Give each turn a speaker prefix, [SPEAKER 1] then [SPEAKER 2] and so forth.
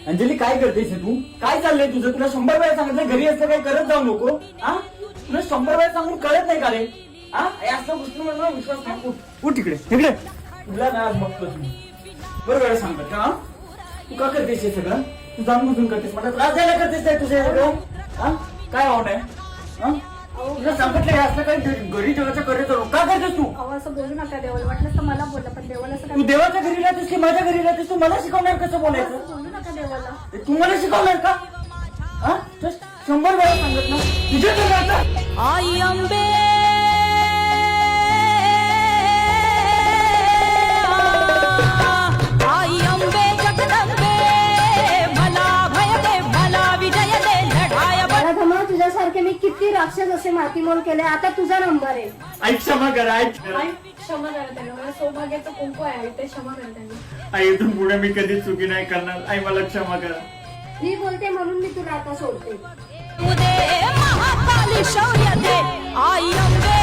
[SPEAKER 1] अंजली काय करतेस तू? काय चाललंय तुझं? तुला 100 वेळा सांगितलं घरी असलं काही करत जाऊ नको. हा तुला 100 वेळा सांगून कळत नाही का रे? हा असं गोष्टींवर विश्वास नाही. उठ तिकडे तिकडे. तुला ना बघतो तुम्ही बरोबर सांगतात का? तू का करतेस हे सगळं? तू जाऊन बसून करतेस मला त्रास द्यायला करतेस काय तुझे सगळं? हा काय आवड आहे? तुला सांगितलं असलं काही घरी जेवायचं करायचं का करतेस तू?
[SPEAKER 2] असं बोलू नका देवाला. वाटलं तर मला बोलला पण देवाला असं
[SPEAKER 1] तू देवाच्या घरी राहतेस की माझ्या घरी राहतेस? तू मला शिकवणार कसं बोलायचं?
[SPEAKER 2] बोलू नका देवाला.
[SPEAKER 1] तू मला शिकवणार का? हा 100 वेळा सांगत ना तुझ्या घरात
[SPEAKER 3] आई अंबे आई अंबे जगदंबे मला भय दे मला विजय दे लढाया
[SPEAKER 2] मला धमा तुझ्यासारखे मी किती राक्षस असे मातीमोल केले. आता तुझा नंबर आहे.
[SPEAKER 1] आई क्षमा करा. आई
[SPEAKER 2] क्षमा करा त्यांना. मला सौभाग्याचं कुंकू आहे ते क्षमा करा त्यांना.
[SPEAKER 1] आई इथून पुढे मी कधी चुकी नाही करणार. आई मला क्षमा करा.
[SPEAKER 2] मी बोलते म्हणून मी तुला आता सोडते.
[SPEAKER 3] उदे महाकाली शौर्य दे आई अंबे